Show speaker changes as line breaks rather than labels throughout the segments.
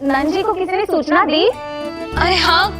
नंजी को किसी ने सूचना दी?
अरे हाँ,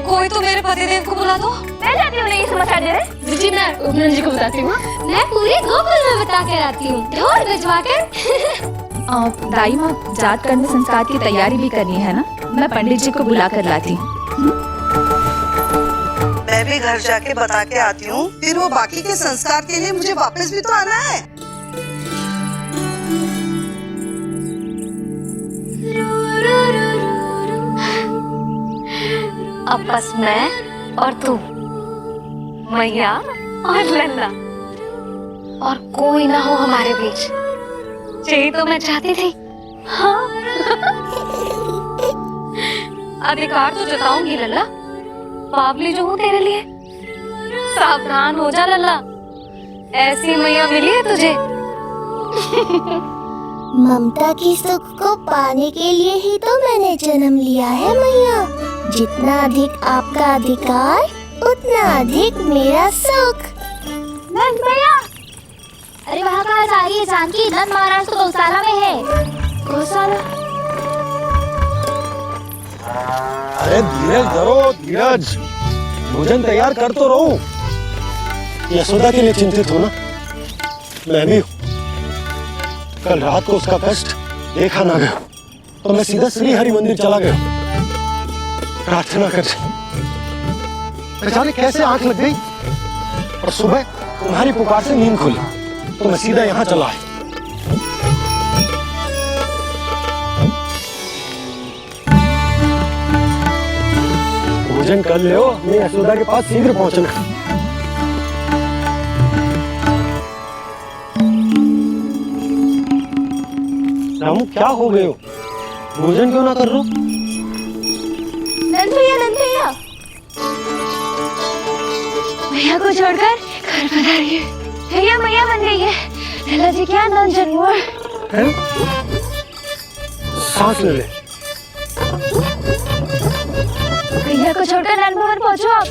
कोई तो मेरे पतिदेव को बुला दो।
मैं जाती हूँ, नहीं समाचार दे रहे।
जी मैं नंजी को बताती हूँ।
मैं पूरे गोकुल में बता कर आती हूँ, ढोल भिजवा कर।
दाई माँ, जात कर्म संस्कार की तैयारी भी करनी है ना, मैं पंडित जी को बुला कर लाती हूँ।
मैं भी घर जाके बता के आती हूँ, फिर वो बाकी के संस्कार के लिए मुझे वापस भी तो आना है।
अब बस मैं और तू, मैया और लल्ला, और कोई ना हो हमारे बीच। यही तो मैं चाहती थी। हाँ। अधिकार तो जताऊंगी लल्ला, बावली जो हूँ तेरे लिए। सावधान हो जा लल्ला, ऐसी मैया मिली है तुझे।
ममता की सुख को पाने के लिए ही तो मैंने जन्म लिया है मैया। जितना अधिक आपका अधिकार, उतना अधिक मेरा सुख।
नंद भैया, अरे वहाँ कहाँ जा रही है जानकी? नंद महाराज तो गौशाला में है।
गौशाला?
अरे धीरज धरो, धीरज। भोजन तैयार कर तो रहो। यशोदा के लिए चिंतित हो ना? मैं भी हूँ। कल रात को उसका कष्ट देखा ना गया तो मैं सीधा श्री हरि मंदिर चला गया प्रार्थना कर। बेचारे कैसे आंख लग गई और सुबह तुम्हारी पुकार से नींद खुली तो मैं सीधा यहाँ चला आया। भोजन कर लो, हमें यशोदा के पास शीघ्र पहुंचना है। रामू, क्या हो गए हो? भोजन क्यों ना कर लो?
नंद भैया, भैया को छोड़कर घर पधारी है। भैया मैया बन गई है। लल्ला जी क्या नंद जन्म
है? सांस ले ले।
भैया को छोड़कर नंद भवन पहुंचो आप।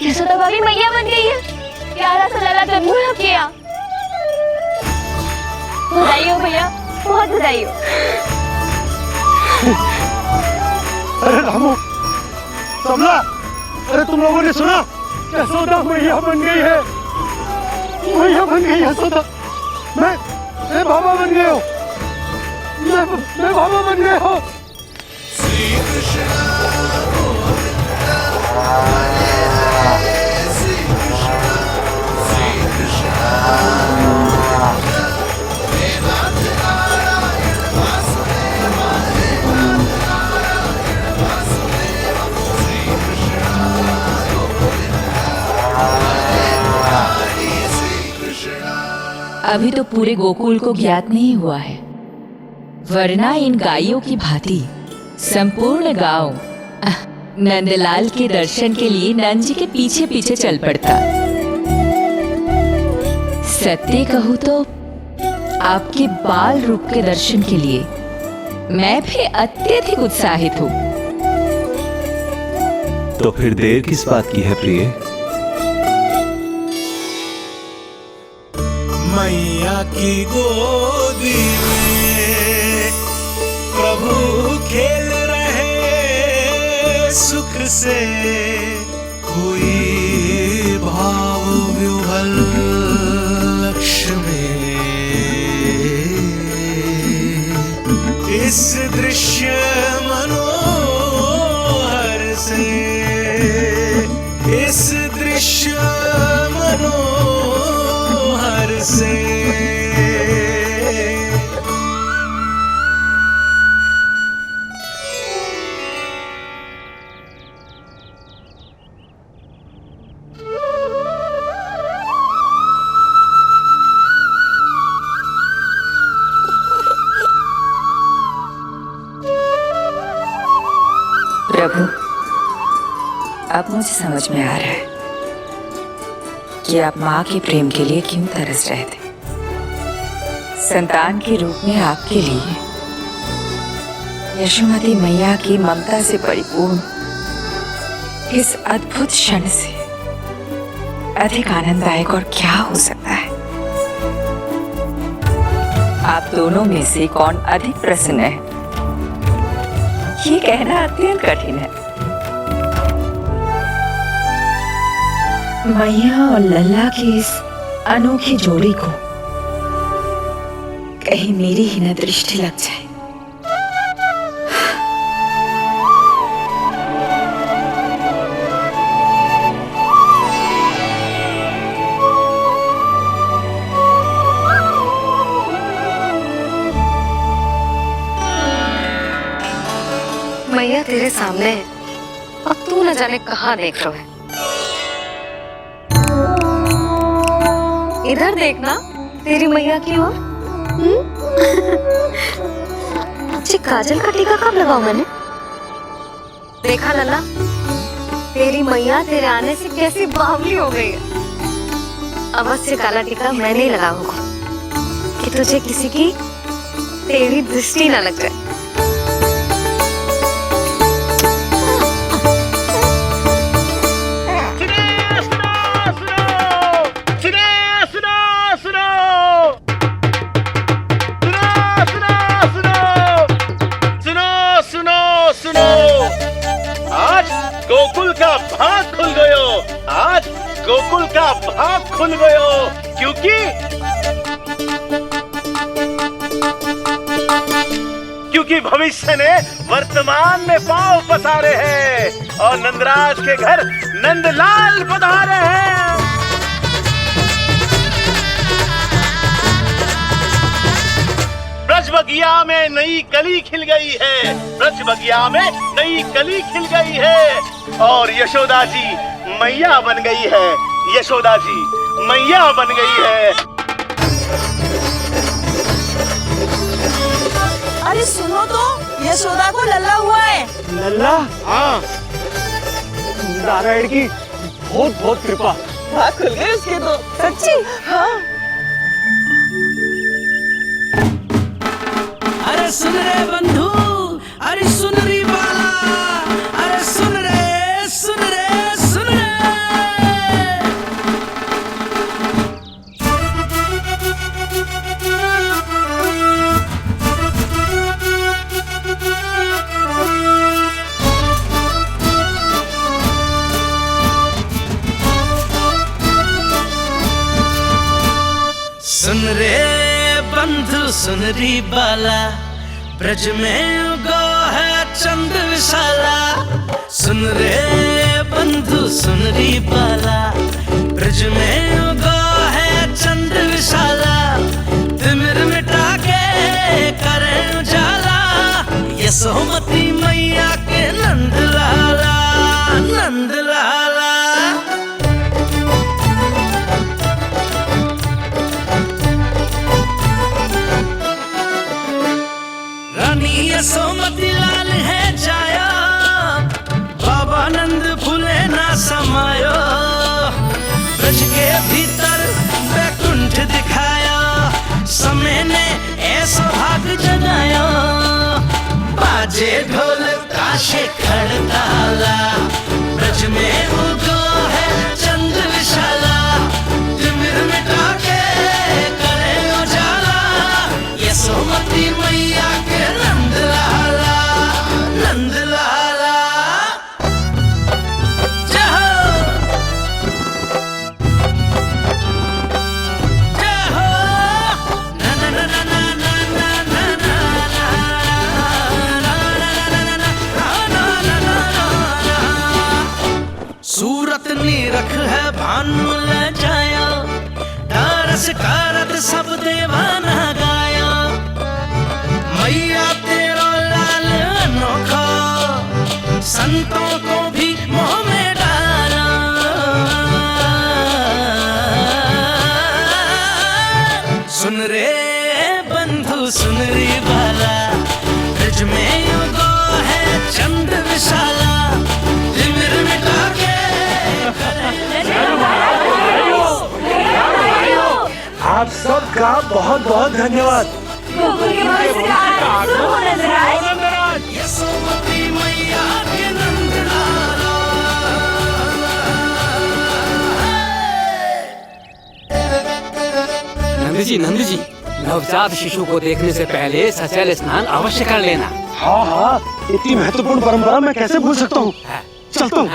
यशोदा भाभी मैया बन गई है। प्यारा सा लल्ला जन्म हुआ आपके यहाँ। बधाई हो भैया, बहुत बधाई हो।
अरे रामू, समला, अरे तुम लोगों ने सुना? यशोदा मैया बन गई है। मैया बन गई यशोदा। मैं बाबा बन गया हूँ। मैं बाबा बन गया हूँ।
अभी तो पूरे गोकुल को ज्ञात नहीं हुआ है, वरना इन गायों की भांति संपूर्ण गांव नंदलाल के दर्शन के लिए नंद जी के पीछे पीछे चल पड़ता। सत्य कहूँ तो आपके बाल रूप के दर्शन के लिए मैं भी अत्यधिक उत्साहित हूँ।
तो फिर देर किस बात की है प्रिय?
मैया की गोदी में प्रभु खेल रहे सुख से, कोई भाव व्यूहल लक्ष्य में। इस दृश्य मनोहर से, इस दृश्य मनोहर से।
प्रभु, अब मुझे समझ में आ रहा है कि आप माँ के प्रेम के लिए क्यों तरस रहे थे। संतान के रूप में आपके लिए यशोमती मैया की ममता से परिपूर्ण इस अद्भुत क्षण से अधिक आनंददायक और क्या हो सकता है। आप दोनों में से कौन अधिक प्रसन्न है? ये कहना अत्यंत कठिन है। मैया और लल्ला की इस अनोखी जोड़ी को कहीं मेरी ही न दृष्टि लग जाए।
मैया तेरे सामने है और तू न जाने कहाँ देख रहा है। इधर देखना तेरी मैया की ओर। अच्छी काजल का टीका कब लगाऊं मैंने? देखा लल्ला, तेरी मैया तेरे आने से कैसी बावली हो गई है। अवश्य काला टीका मैंने ही लगा होगा कि तुझे किसी की तेरी दृष्टि न लग जाए।
गोकुल का भाग खुल गयो। आज गोकुल का भाग खुल गयो क्योंकि भविष्य ने वर्तमान में पांव पसारे हैं और नंदराज के घर नंदलाल पधारे हैं। ब्रज बगिया में नई कली खिल गई है। ब्रज बगिया में नई कली खिल गई है और यशोदा जी मैया बन गई है। यशोदा जी मैया बन गई है।
अरे सुनो तो, यशोदा को लल्ला हुआ है।
लल्ला? हाँ, नारायण की बहुत बहुत कृपा।
भाग खुल गए उसके तो। सच्ची? हाँ।
अरे सुन रे बंधु, अरे सुन री बाला, अरे सुन रे, सुन रे, सुन रे। सुन रे बंधु, सुन री बाला, ब्रज में उगो है चंद विशाला। सुन रे बंधु, सुन री बाला, ब्रज में उगो है चंद विशाला। तिमिर मिटा के करे उजाला, यशोमती मैया के नंद लाला, नंद लाला। यशोमती लाल है जाया, बाबा नंद फूले ना समायो। ब्रज के भीतर बैकुंठ दिखाया, समय ने ऐसा भाग जगाया। बाजे ढोल ताशे खड़ताला, ब्रज में उगो है चंद विशाला। तिमिर मिटा के करे उजाला, यशोमती मैया के नंद लाला, नंद लाला। जय हो, जय हो। ना ना ना ना ना ना ना ना ना ना ना ना। सूरत नीरख है भानु ले जाया, दारस कारत सब देवाना गाया। मैया तेरा लाल अनोखा, संतों को भी मोह में डाला। सुन रे बंधु, सुन रे बाला, ब्रज में उगो है चंद विशाला। तिमिर मिटा के
आप सबका बहुत बहुत धन्यवाद।
यशोमती मैया के नंद लाला।
नंद जी,
नवजात शिशु को देखने से पहले सचैल स्नान अवश्य कर लेना।
हाँ हाँ, इतनी महत्वपूर्ण परंपरा मैं कैसे भूल सकता हूँ। चलता हूँ।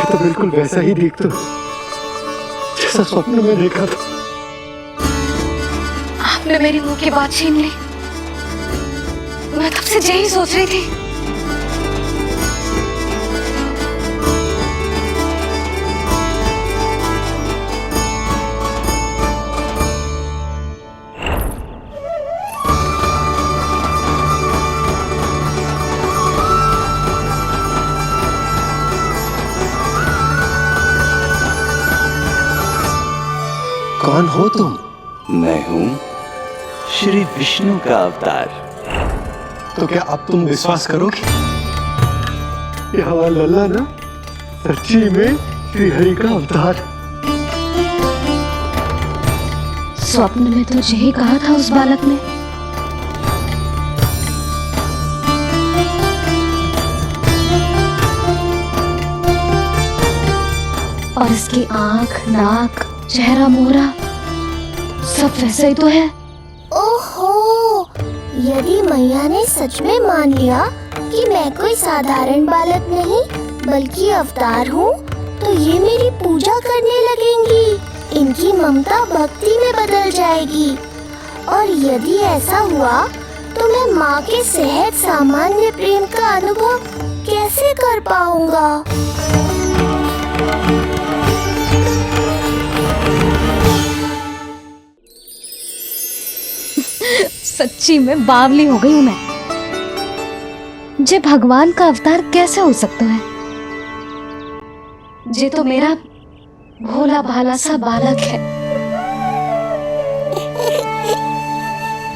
तो बिल्कुल वैसा ही दिखता जैसा स्वप्न में देखा था।
आपने मेरी मुंह की बात छीन ली। मैं तब से यही सोच रही थी।
कौन हो तुम?
मैं हूँ श्री विष्णु का अवतार।
तो क्या अब तुम विश्वास करोगे? ये हमारा लल्ला ना सच्ची में श्री हरि का अवतार।
स्वप्न में तो यही कहा था उस बालक ने। और इसकी आंख, नाक, चेहरा, मोहरा सब वैसा ही तो है।
ओहो, यदि मैया ने सच में मान लिया कि मैं कोई साधारण बालक नहीं बल्कि अवतार हूँ, तो ये मेरी पूजा करने लगेंगी। इनकी ममता भक्ति में बदल जाएगी। और यदि ऐसा हुआ तो मैं माँ के सहज सामान्य प्रेम का अनुभव कैसे कर पाऊंगा?
सच्ची में बावली हो गई हूँ मैं। जे भगवान का अवतार कैसे हो सकता है? जे तो मेरा भोला भाला सा बालक है।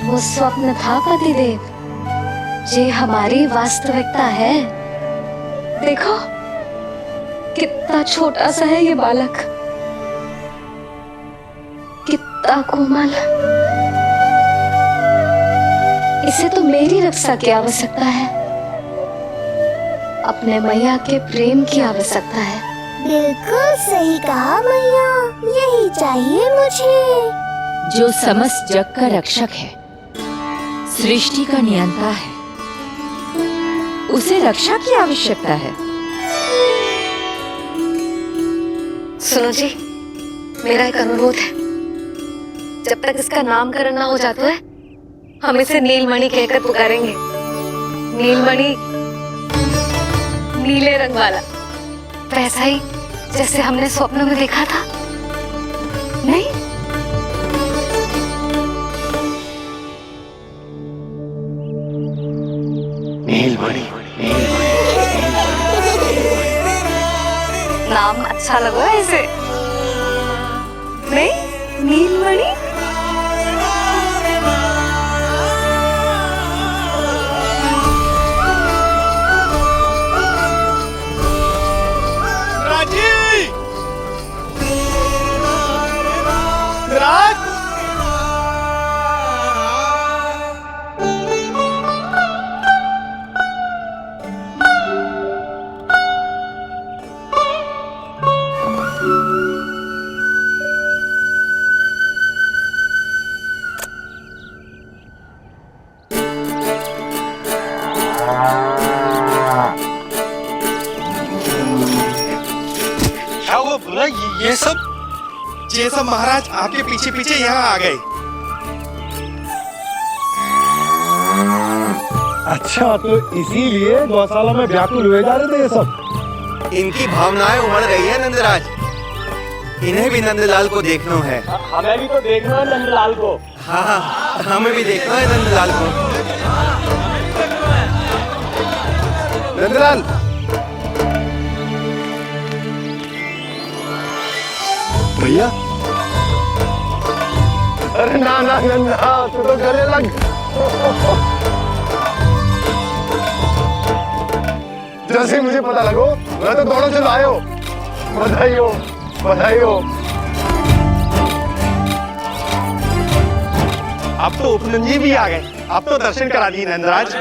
वो स्वप्न था पतिदेव, जे हमारी वास्तविकता है। देखो कितना छोटा सा है ये बालक, कितना कोमल। इसे तो मेरी रक्षा की आवश्यकता है, अपने मैया के प्रेम की आवश्यकता है।
बिल्कुल सही कहा मैया, यही चाहिए मुझे।
जो समस्त जग का रक्षक है, सृष्टि का नियंता है, उसे रक्षा की आवश्यकता है।
सुनो जी, मेरा एक अनुरोध है। जब तक इसका नामकरण ना हो जाता है, हम इसे नीलमणि कहकर पुकारेंगे। नीलमणि, नीले रंग वाला, वैसा ही जैसे हमने स्वप्न में देखा था। नहीं?
नीलमणि।
नाम अच्छा लगा इसे, नहीं? नीलमणि।
ये सब महाराज आपके पीछे पीछे यहाँ आ गए। अच्छा, तो इसीलिए गौशाला में व्याकुल हुए जा रहे थे ये सब।
इनकी भावनाएं उमड़ रही है नंदराज। इन्हें भी नंदलाल को देखना है।
हमें भी तो देखना है नंदलाल को।
हाँ, हमें भी देखना है नंदलाल को।
नंदलाल, भैया। अरे ना ना नंदा, तू तो गले लग। जैसे मुझे पता लगो, मैं तो दौड़ो चलो आयो। बधाई हो, बधाई हो। अब तो उपनंदी भी आ गए। अब तो दर्शन करा दिए नंदराज।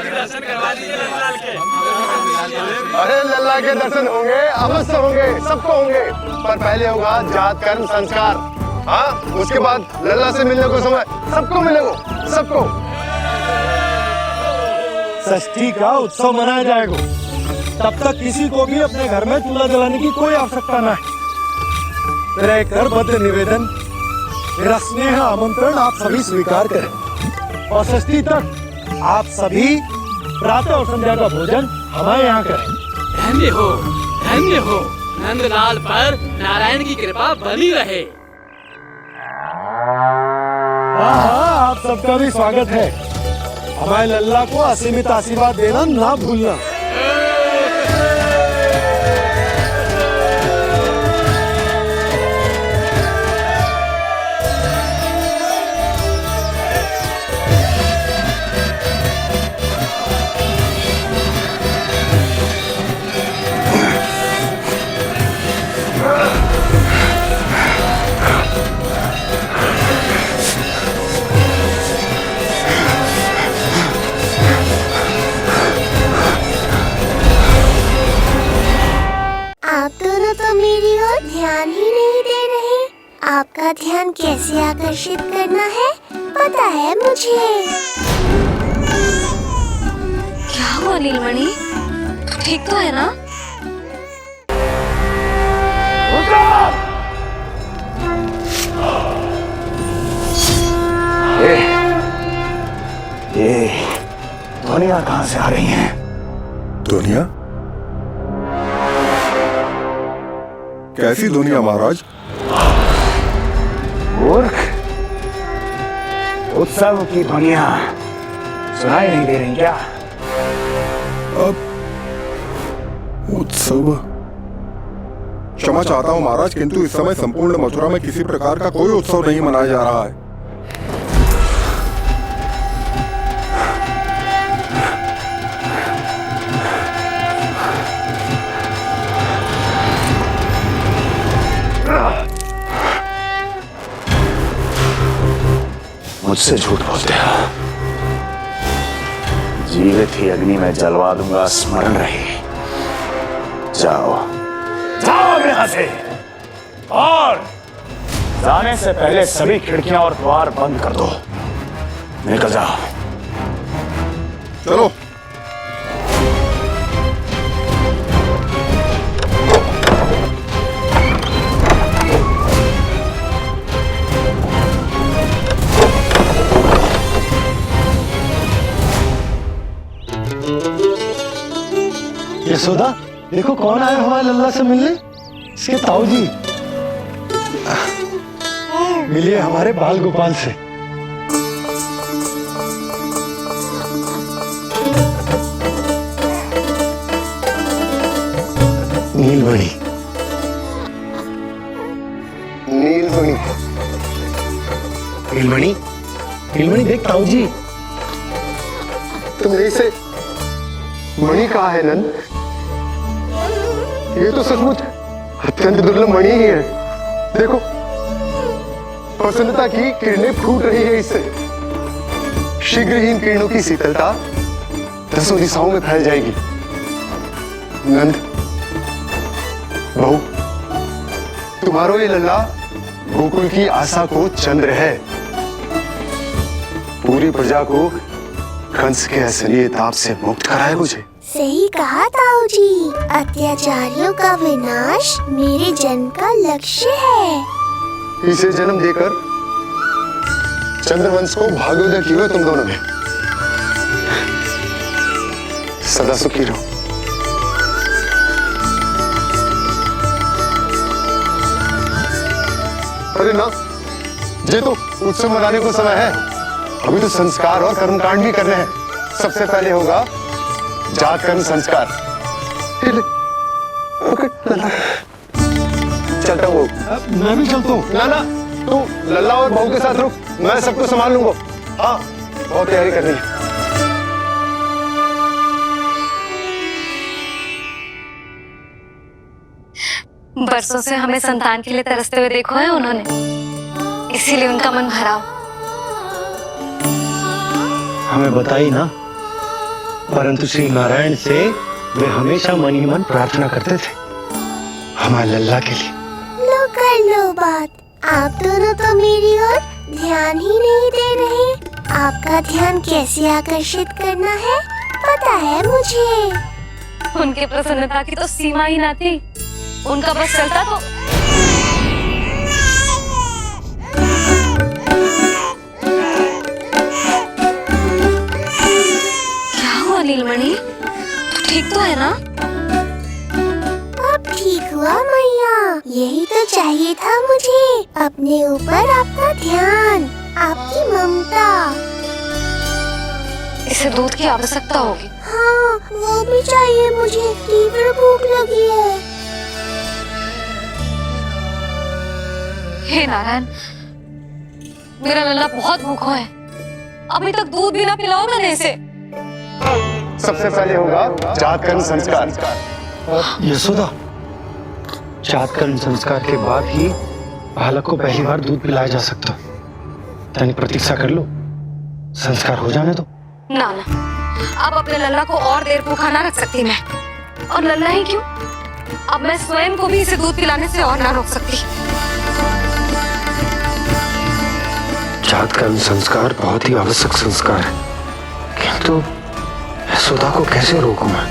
अरे लल्ला के दर्शन होंगे, अवश्य होंगे, सबको होंगे। पर पहले होगा जात कर्म संस्कार। हाँ, उसके बाद लल्ला से मिलने को समय सबको मिलेगा, सबको। षष्ठी का उत्सव मनाया जाएगा। तब तक किसी को भी अपने घर में चूल्हा जलाने की कोई आवश्यकता न है। मेरा एक करबद्ध निवेदन, मेरा स्नेह आमंत्रण आप सभी स्वीकार करें और षष्ठी तक आप सभी प्रातः और संध्या का भोजन हमारे यहाँ करें।
धन्य हो, धन्य हो। नंदलाल पर नारायण की कृपा बनी रहे।
हाँ, आप सबका भी स्वागत है। हमारे लल्ला को असीमित आशीर्वाद देना ना भूलना।
ध्यान ही नहीं दे रहे। आपका ध्यान कैसे आकर्षित करना है पता है मुझे।
क्या हुआ नीलमणि, ठीक तो है ना?
ये ध्वनियाँ कहाँ से आ रही हैं? ध्वनियाँ? कैसी दुनिया महाराज? मूर्ख, उत्सव की ध्वनियां सुनाई नहीं दे रही क्या? अब उत्सव? क्षमा चाहता हूं महाराज, किंतु इस समय संपूर्ण मथुरा में किसी प्रकार का कोई उत्सव नहीं मनाया जा रहा है। मुझसे झूठ बोलते हो। जीवित ही अग्नि में जलवा दूंगा, स्मरण रहे। जाओ जाओ यहाँ से, और जाने से पहले सभी खिड़कियां और द्वार बंद कर दो। निकल जाओ। चलो। यशोदा, देखो कौन आया हुआ है लल्ला से मिलने। इसके ताऊ जी। मिलिए हमारे बाल गोपाल से। नीलमणि, नीलमणि, नीलमणि, नीलमणि देख ताऊ जी।
तुमने इसे मणि कहा है नंद? ये तो सचमुच अत्यंत दुर्लभ मणि ही है। देखो, प्रसन्नता की किरणें फूट रही है इससे। शीघ्र ही इन किरणों की शीतलता दसों दिशाओं में फैल जाएगी। नंद, बहू, तुम्हारो ये लल्ला गोकुल की आशा को चंद्र है। पूरी प्रजा को कंस के असली ताप से मुक्त कराए मुझे।
सही कहा ताऊ जी, अत्याचारियों का विनाश मेरे जन्म का लक्ष्य है।
इसे जन्म देकर चंद्रवंश को भाग्योदय किए हो तुम दोनों ने। सदा सुखी रहो। अरे ना, ये तो उत्सव मनाने को समय है। अभी तो संस्कार और कर्मकांड भी करने हैं। सबसे पहले होगा जात कर्म संस्कार। चलता हूँ।
मैं भी चलता हूँ।
ना ना, तू लल्ला और बहू के साथ रुक, मैं सबको संभाल लूंगा। हाँ, बहुत तैयारी करनी है।
बरसों से हमें संतान के लिए तरसते हुए देखो है उन्होंने, इसीलिए उनका मन भरा।
हमें बताई ना, परंतु श्री नारायण से वे हमेशा मन ही मन प्रार्थना करते थे हमारे लल्ला के लिए।
लो कर लो बात। आप दोनों तो मेरी ओर ध्यान ही नहीं दे रहे। आपका ध्यान कैसे आकर्षित करना है पता है मुझे।
उनके प्रसन्नता की तो सीमा ही ना थी। उनका बस चलता तो क्या हुआ नीलमणि, ठीक तो है ना?
अब ठीक हुआ मैया, यही तो चाहिए था मुझे। अपने ऊपर आपका ध्यान, आपकी ममता।
इसे दूध की आवश्यकता होगी।
हाँ, वो भी चाहिए मुझे। तीव्र भूख लगी है।
हे नारायण, मेरा लल्ला बहुत भूखा है। अभी तक दूध भी ना पिलाओ मैंने इसे।
सबसे पहले होगा जात कर्म संस्कार।
यशोदा, जात कर्म संस्कार के बाद ही बालक को पहली बार दूध पिलाया जा सकता। तनिक प्रतीक्षा कर लो, संस्कार हो जाने दो।
ना ना, अब अपने लल्ला को और देर भूखा ना रख सकती मैं। और लल्ला ही क्यों, अब मैं स्वयं को भी इसे दूध पिलाने से और ना रोक सकती।
जात कर्म संस्कार बहुत ही आवश्यक संस्कार है, किंतु यशोदा को कैसे रोकूं मैं?